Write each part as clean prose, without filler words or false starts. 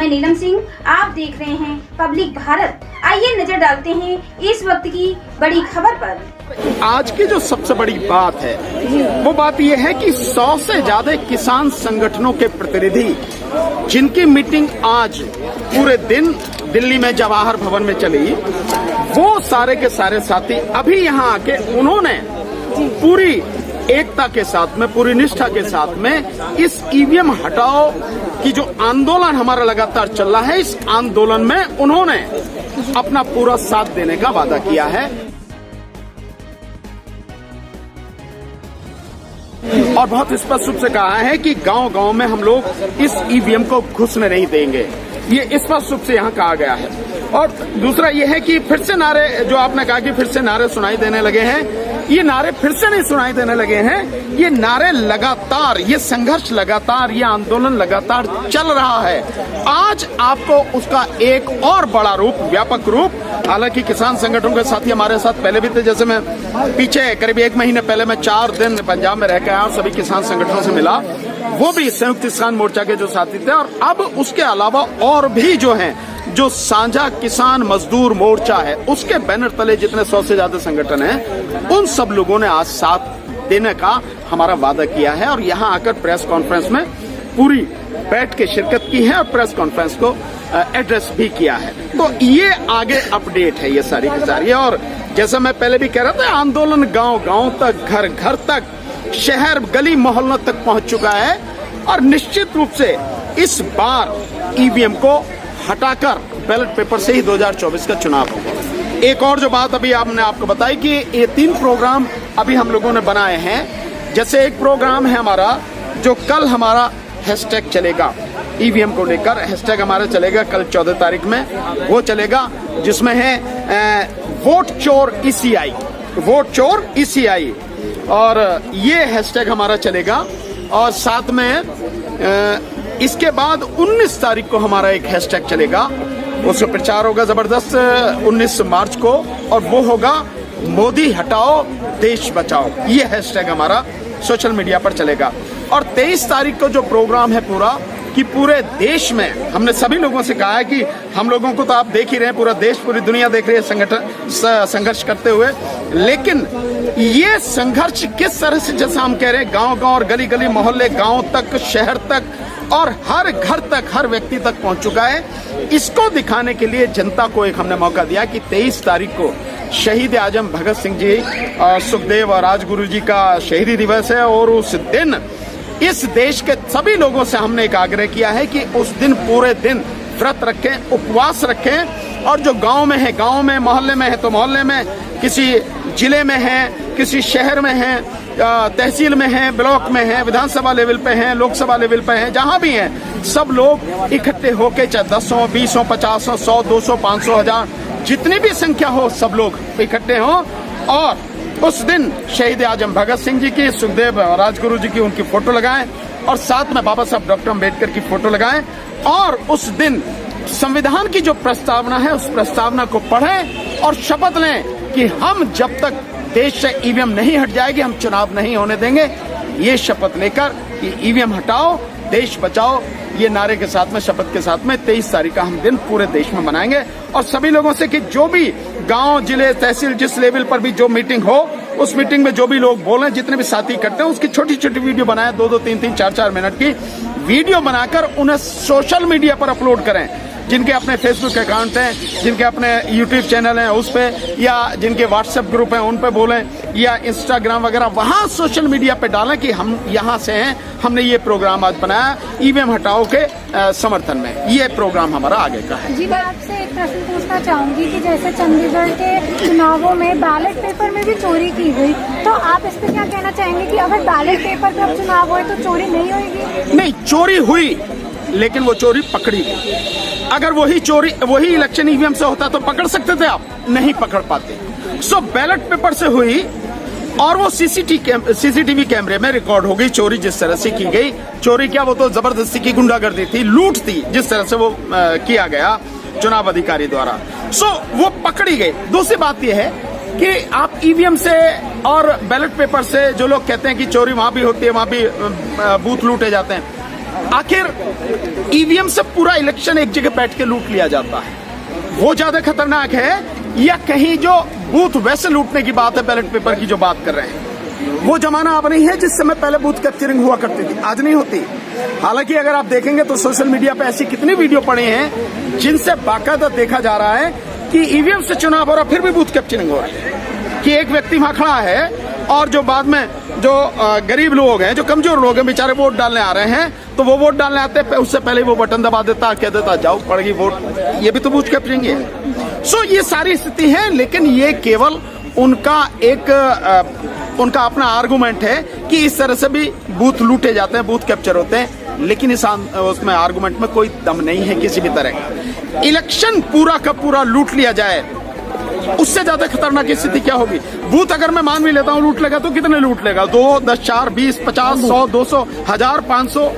नीलम सिंह, आप देख रहे हैं पब्लिक भारत। आइए नजर डालते हैं इस वक्त की बड़ी खबर पर। आज की जो सबसे बड़ी बात है वो बात यह है कि 100 से ज्यादा किसान संगठनों के प्रतिनिधि जिनकी मीटिंग आज पूरे दिन दिल्ली में जवाहर भवन में चली, वो सारे के सारे साथी अभी यहाँ आके उन्होंने पूरी एकता के साथ में, पूरी निष्ठा के साथ में इस ईवीएम हटाओ की जो आंदोलन हमारा लगातार चल रहा है, इस आंदोलन में उन्होंने अपना पूरा साथ देने का वादा किया है और बहुत स्पष्ट रूप से कहा है कि गांव-गांव में हम लोग इस ईवीएम को घुसने नहीं देंगे। ये स्पष्ट रूप से यहाँ कहा गया है। और दूसरा ये है कि फिर से नारे, जो आपने कहा कि फिर से नारे सुनाई देने लगे हैं, ये नारे फिर से नहीं सुनाई देने लगे हैं। ये नारे लगातार, ये संघर्ष लगातार, ये आंदोलन लगातार चल रहा है। आज आपको उसका एक और बड़ा रूप, व्यापक रूप, हालांकि किसान संगठनों के साथी हमारे साथ पहले भी थे। जैसे मैं पीछे करीब 1 महीने पहले मैं 4 दिन पंजाब में रह के आया और सभी किसान संगठनों से मिला, वो भी संयुक्त किसान मोर्चा के जो साथी थे। और अब उसके अलावा और भी जो हैं, जो साझा किसान मजदूर मोर्चा है, उसके बैनर तले जितने 100 से ज्यादा संगठन हैं, उन सब लोगों ने आज साथ देने का हमारा वादा किया है और यहाँ आकर प्रेस कॉन्फ्रेंस में पूरी बैठ के शिरकत की है और प्रेस कॉन्फ्रेंस को एड्रेस भी किया है। तो ये आगे अपडेट है ये सारी की सारी। और जैसा मैं पहले भी कह रहा था, आंदोलन गांव-गांव तक, घर-घर तक, शहर गली मोहल्लों तक पहुंच चुका है और निश्चित रूप से इस बार ईवीएम को हटाकर बैलेट पेपर से ही 2024 का चुनाव होगा। एक और जो बात अभी आपने आपको बताई कि ये 3 प्रोग्राम अभी हम लोगों ने बनाए हैं। जैसे एक प्रोग्राम है हमारा, जो कल हमारा हैशटैग चलेगा ईवीएम को लेकर, हैशटैग हमारा चलेगा कल 14 तारीख में, वो चलेगा जिसमें है वोट चोर ईसीआई, वोट चोर ईसीआई, और ये हैशटैग हमारा चलेगा। और साथ में इसके बाद 19 तारीख को हमारा एक हैशटैग चलेगा, उसका प्रचार होगा जबरदस्त 19 मार्च को, और वो होगा मोदी हटाओ देश बचाओ। ये हैशटैग हमारा सोशल मीडिया पर चलेगा। और 23 तारीख को जो प्रोग्राम है पूरा, कि पूरे देश में हमने सभी लोगों से कहा है कि हम लोगों को तो आप देख ही रहे हैं, पूरा देश, पूरी दुनिया देख रही है संघर्ष करते हुए, लेकिन ये संघर्ष किस तरह से, जैसा हम कह रहे हैं, गांव-गांव और गली-गली, मोहल्ले, गांव तक, शहर तक और हर घर तक, हर व्यक्ति तक पहुंच चुका है। इसको दिखाने के लिए जनता को एक हमने मौका दिया कि 23 तारीख को शहीद आजम भगत सिंह जी, सुखदेव और राजगुरु जी का शहीदी दिवस है और उस दिन इस देश के सभी लोगों से हमने एक आग्रह किया है कि उस दिन पूरे दिन व्रत रखें, उपवास रखें, और जो गांव में है गांव में, मोहल्ले में है तो मोहल्ले में, किसी जिले में है, किसी शहर में है, तहसील में है, ब्लॉक में है, विधानसभा लेवल पे हैं, लोकसभा लेवल पे हैं, जहां भी हैं, सब लोग इकट्ठे होके, चाहे 10, 20, 50, 100, 200, 500, 1000, जितनी भी संख्या हो, सब लोग इकट्ठे हों और उस दिन शहीद आजम भगत सिंह जी की, सुखदेव और राजगुरु जी की उनकी फोटो लगाएं और साथ में बाबा साहब डॉक्टर अम्बेडकर की फोटो लगाएं, और उस दिन संविधान की जो प्रस्तावना है उस प्रस्तावना को पढ़ें और शपथ लें कि हम जब तक देश से ईवीएम नहीं हट जाएगी, हम चुनाव नहीं होने देंगे। ये शपथ लेकर कि ईवीएम हटाओ देश बचाओ, ये नारे के साथ में, शपथ के साथ में 23 तारीख का हम दिन पूरे देश में मनाएंगे। और सभी लोगों से कि जो भी गांव, जिले, तहसील, जिस लेवल पर भी जो मीटिंग हो, उस मीटिंग में जो भी लोग बोलें, जितने भी साथी इकट्ठे हैं, उसकी छोटी-छोटी वीडियो बनाएं, 2-2, 3-3, 4-4 मिनट की वीडियो बनाकर उन्हें सोशल मीडिया पर अपलोड करें। जिनके अपने फेसबुक अकाउंट हैं, जिनके अपने यूट्यूब चैनल हैं उस पे, या जिनके व्हाट्सएप ग्रुप हैं उन पे बोलें, या इंस्टाग्राम वगैरह, वहां सोशल मीडिया पे डालें कि हम यहाँ से हैं, हमने ये प्रोग्राम आज बनाया ईवीएम हटाओ के समर्थन में। ये प्रोग्राम हमारा आगे का है। जी, मैं आपसे एक प्रश्न पूछना चाहूंगी कि जैसे चंडीगढ़ के चुनावों में बैलेट पेपर में भी चोरी की गई, तो आप इस पे क्या कहना चाहेंगे कि अगर बैलेट पेपर पे अब चुनाव हुए तो चोरी नहीं होगी? नहीं, चोरी हुई, लेकिन वो चोरी पकड़ी गई। अगर वही इलेक्शन ईवीएम से होता तो पकड़ सकते थे आप, नहीं पकड़ पाते। सो बैलेट पेपर से हुई और वो सीसीटीवी कैमरे में रिकॉर्ड हो गई चोरी, जिस तरह से की गई। चोरी क्या, वो तो जबरदस्ती की गुंडागर्दी थी, लूट थी, जिस तरह से वो किया गया चुनाव अधिकारी द्वारा। सो वो पकड़ी गई। दूसरी बात यह है कि आप ईवीएम से और बैलेट पेपर से, जो लोग कहते हैं कि चोरी वहां भी होती है, वहां भी बूथ लूटे जाते हैं, आखिर ईवीएम से पूरा इलेक्शन एक जगह बैठ के लूट लिया जाता है, वो ज्यादा खतरनाक है या कहीं जो बूथ वैसे लूटने की बात है, बैलेट पेपर की जो बात कर रहे हैं? वो जमाना अब नहीं है जिस समय पहले बूथ कैप्चरिंग हुआ करती थी, आज नहीं होती। हालांकि अगर आप देखेंगे तो सोशल मीडिया पे ऐसी कितनी वीडियो पड़े हैं जिनसे बाकायदा देखा जा रहा है कि ईवीएम से चुनाव हो रहा फिर भी बूथ कैप्चरिंग हो रहा है, कि एक व्यक्ति वहां खड़ा है और जो बाद में जो गरीब लोग हैं, जो कमजोर लोग हैं बेचारे वोट डालने आ रहे हैं, तो वो वोट डालने आते हैं उससे पहले वो बटन दबा देता, कह देता जाओ पड़ गई वोट। ये भी तो बूथ कैप्चरिंग है। सो ये सारी स्थिति है, लेकिन ये केवल उनका उनका अपना आर्गुमेंट है कि इस तरह से भी बूथ लूटे जाते हैं, बूथ कैप्चर होते हैं, लेकिन इस उसमें आर्गुमेंट में कोई दम नहीं है किसी भी तरह का। इलेक्शन पूरा का पूरा लूट लिया जाए, उससे ज्यादा खतरनाक स्थिति क्या होगी? बूथ अगर मैं मान भी लेता हूँ लूट लेगा तो कितने लूट लेगा? 2, 10, 4, 20, 50, 100, 200, 1000, 500,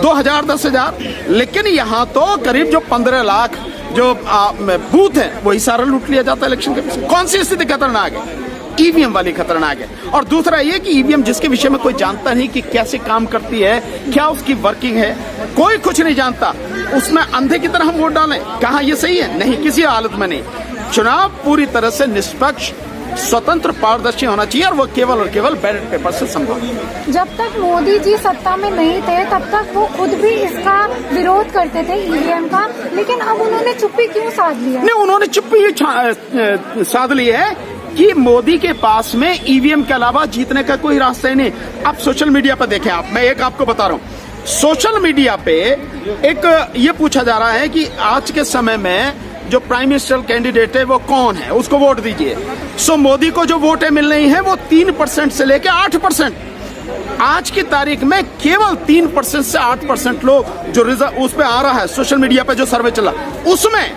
2000, 10,000। लेकिन यहाँ तो करीब जो 15 लाख जो बूथ है वही सारा लूट लिया जाता है इलेक्शन के। कौन सी स्थिति खतरनाक है? ईवीएम वाली खतरनाक है। और दूसरा ये कि ईवीएम जिसके विषय में कोई जानता नहीं कि कैसे काम करती है, क्या उसकी वर्किंग है, कोई कुछ नहीं जानता, उसमें अंधे की तरह हम वोट डालें, कहाँ ये सही है? नहीं, किसी हालत में नहीं। चुनाव पूरी तरह से निष्पक्ष, स्वतंत्र, पारदर्शी होना चाहिए और वो केवल और केवल बैलेट पेपर से संभव है। जब तक मोदी जी सत्ता में नहीं थे तब तक वो खुद भी इसका विरोध करते थे ईवीएम का, लेकिन अब उन्होंने चुप्पी क्यों साध लिया? नहीं, उन्होंने चुप्पी साध ली है कि मोदी के पास में ईवीएम के अलावा जीतने का कोई रास्ता ही नहीं। अब सोशल मीडिया पर देखें आप, मैं एक आपको बता रहा हूँ, सोशल मीडिया पे एक ये पूछा जा रहा है कि आज के समय में जो प्राइम मिनिस्टर कैंडिडेट है वो कौन है, उसको वोट दीजिए। सो मोदी को जो वोटें मिल रही हैं वो 3% से लेकर 8%। आज की तारीख में केवल 3% से 8% लोग जो रिजल्ट उस पे आ रहा है, सोशल मीडिया पे जो सर्वे चला उसमें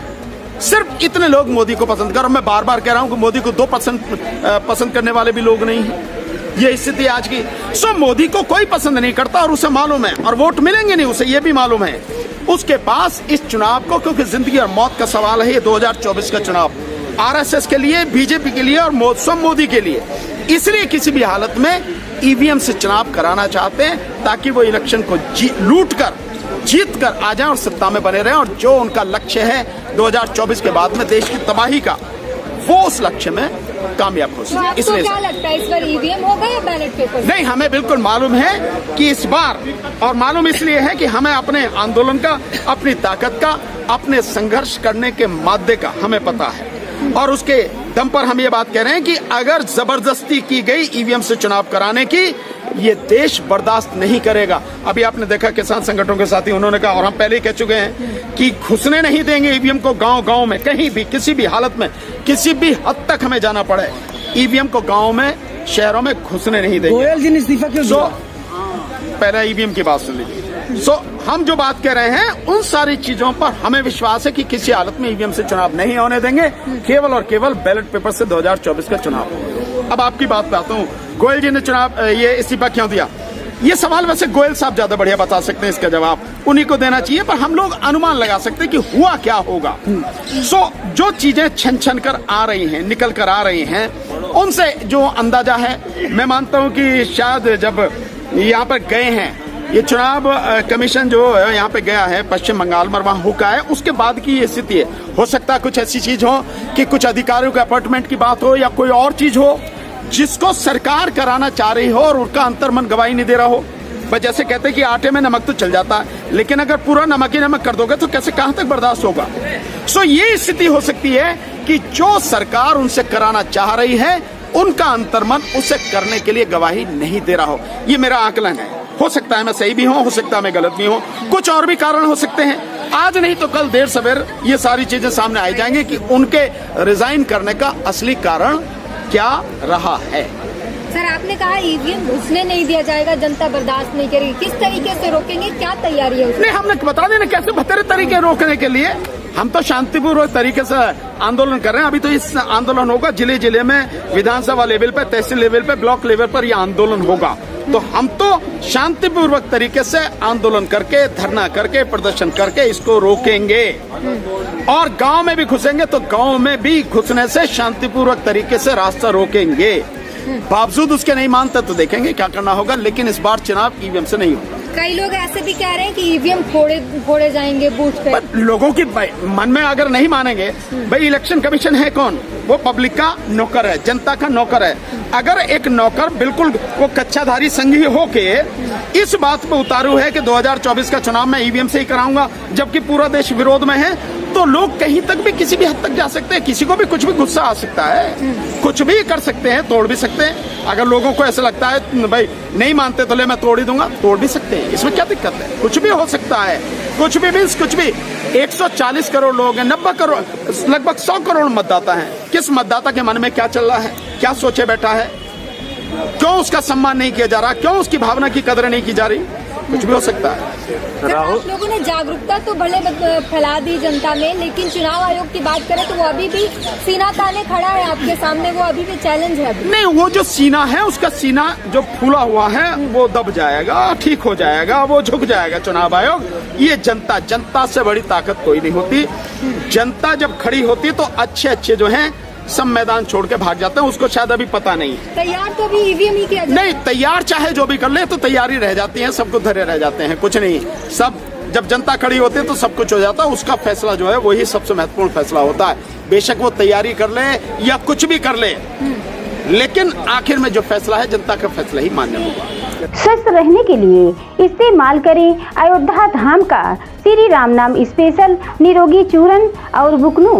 सिर्फ इतने लोग मोदी को पसंद कर। मैं बार बार कह रहा हूं कि मोदी को 2% पसंद करने वाले भी लोग नहीं हैं। ये स्थिति आज की। सो मोदी को कोई पसंद नहीं करता और उसे मालूम है, और वोट मिलेंगे नहीं उसे, ये भी मालूम है उसके पास इस चुनाव को, क्योंकि जिंदगी और मौत का सवाल है ये 2024 का चुनाव, आरएसएस के लिए, बीजेपी के लिए और स्वयं मोदी के लिए। इसलिए किसी भी हालत में ईवीएम से चुनाव कराना चाहते हैं ताकि वो इलेक्शन को लूट कर जीत कर आ जाए और सत्ता में बने रहे, और जो उनका लक्ष्य है 2024 के बाद में देश की तबाही का, वो उस लक्ष्य में कामयाब हो सके। इसलिए क्या लगता है इस बार ईवीएम होगा या बैलेट पेपर? नहीं, हमें बिल्कुल मालूम है कि इस बार, और मालूम इसलिए है कि हमें अपने आंदोलन का, अपनी ताकत का, अपने संघर्ष करने के माध्यम का हमें पता है, और उसके दम पर हम ये बात कह रहे हैं कि अगर जबरदस्ती की गई ईवीएम से चुनाव कराने की, ये देश बर्दाश्त नहीं करेगा। अभी आपने देखा किसान संगठनों के साथी, उन्होंने कहा और हम पहले ही कह चुके हैं कि घुसने नहीं देंगे ईवीएम को गांव-गांव में, कहीं भी, किसी भी हालत में, किसी भी हद तक हमें जाना पड़े, ईवीएम को गांव में, शहरों में घुसने नहीं देंगे। गोयल जी ने इस्तीफा क्यों दिया? पहले ईवीएम की बात सुन लीजिए। हम जो बात कह रहे हैं उन सारी चीजों पर हमें विश्वास है कि किसी हालत में ईवीएम से चुनाव नहीं होने देंगे, केवल और केवल बैलेट पेपर से 2024 का चुनाव। अब आपकी बात पे आता हूँ, गोयल जी ने चुनाव ये इस्तीफा क्यों दिया? ये सवाल वैसे गोयल साहब ज्यादा बढ़िया बता सकते हैं, इसका जवाब उन्हीं को देना चाहिए, पर हम लोग अनुमान लगा सकते हैं कि हुआ क्या होगा। जो चीजें छन छन कर आ रही हैं, निकल कर आ रही हैं, उनसे जो अंदाजा है, मैं मानता हूं कि शायद जब यहाँ पर गए हैं, ये चुनाव कमीशन जो यहाँ पे गया है पश्चिम बंगाल में, वहां हुका है, उसके बाद की ये स्थिति है। हो सकता है कुछ ऐसी चीज हो कि कुछ अधिकारियों के अपॉइंटमेंट की बात हो या कोई और चीज हो जिसको सरकार कराना चाह रही हो और उनका अंतर्मन गवाही नहीं दे रहा हो। बस जैसे कहते हैं कि आटे में नमक तो चल जाता है, लेकिन अगर पूरा नमक ही नमक कर दोगे तो कैसे, कहां तक बर्दाश्त होगा? सो ये स्थिति हो सकती है कि जो सरकार उनसे कराना चाह रही है, उनका अंतर्मन उसे करने के लिए गवाही नहीं दे रहा हो। ये मेरा आकलन है। हो सकता है मैं सही भी हूं, हो सकता है मैं गलत भी हूं, कुछ और भी कारण हो सकते हैं। आज नहीं तो कल देर सवेर ये सारी चीजें सामने आ जाएंगी कि उनके रिजाइन करने का असली कारण क्या रहा है। सर, आपने कहा ईवीएम घुसने नहीं दिया जाएगा, जनता बर्दाश्त नहीं करेगी, किस तरीके से रोकेंगे, क्या तैयारी है? नहीं, हमने बता देना कैसे बेहतर तरीके रोकने के लिए। हम तो शांतिपूर्वक तरीके से आंदोलन कर रहे हैं। अभी तो इस आंदोलन होगा जिले जिले में, विधानसभा लेवल पे, तहसील लेवल पे, ब्लॉक लेवल पर यह आंदोलन होगा। तो हम तो शांतिपूर्वक तरीके से आंदोलन करके, धरना करके, प्रदर्शन करके इसको रोकेंगे, और गांव में भी घुसेंगे तो गांव में भी घुसने से शांतिपूर्वक तरीके से रास्ता रोकेंगे। बावजूद उसके नहीं मानते तो देखेंगे क्या करना होगा, लेकिन इस बार चुनाव ईवीएम से नहीं होगा। कई लोग ऐसे भी कह रहे हैं कि ईवीएम फोड़े जाएंगे बूथ पे। पर लोगों की मन में अगर नहीं मानेंगे, भाई इलेक्शन कमीशन है कौन? वो पब्लिक का नौकर है, जनता का नौकर है। अगर एक नौकर बिल्कुल वो कच्चाधारी संघी होके इस बात पे उतारू है कि 2024 का चुनाव मैं ईवीएम से ही कराऊंगा, जबकि पूरा देश विरोध में है, तो लोग कहीं तक भी किसी भी हद तक जा सकते हैं। किसी को भी कुछ भी गुस्सा आ सकता है, कुछ भी कर सकते हैं, तोड़ भी सकते हैं। अगर लोगों को ऐसा लगता है भाई नहीं मानते तो ले मैं तोड़ ही दूंगा, तोड़ भी सकते हैं। इसमें क्या दिक्कत है? कुछ भी हो सकता है। कुछ भी मीन्स कुछ भी। 140 करोड़ लोग हैं, 90 करोड़, लगभग 100 करोड़ मतदाता हैं। किस मतदाता के मन में क्या चल रहा है, क्या सोचे बैठा है, क्यों उसका सम्मान नहीं किया जा रहा, क्यों उसकी भावना की कदर नहीं की जा रही, कुछ भी हो सकता है। राहुल, आप लोगों ने जागरूकता तो भले फैला दी जनता में, लेकिन चुनाव आयोग की बात करें तो वो अभी भी सीना ताने खड़ा है आपके सामने, वो अभी भी चैलेंज है। अभी नहीं, वो जो सीना है, उसका सीना जो फूला हुआ है वो दब जाएगा, ठीक हो जाएगा, वो झुक जाएगा। चुनाव आयोग, ये जनता से बड़ी ताकत कोई नहीं होती। जनता जब खड़ी होती तो अच्छे जो हैं सब मैदान छोड़ के भाग जाते हैं। उसको शायद अभी पता नहीं है। तैयार तो अभी ईवीएम ही किया नहीं, तैयार चाहे जो भी कर ले तो तैयारी रह जाती है, सबको धरे रह जाते हैं, कुछ नहीं। सब जब जनता खड़ी होती है तो सब कुछ हो जाता है। उसका फैसला जो है वही सबसे महत्वपूर्ण फैसला होता है। बेशक वो तैयारी कर ले या कुछ भी कर ले, लेकिन आखिर में जो फैसला है जनता का फैसला ही मान्य होगा। स्वस्थ रहने के लिए इस्तेमाल करें अयोध्या धाम का श्री राम नाम स्पेशल निरोगी चूर्ण और बुकनू।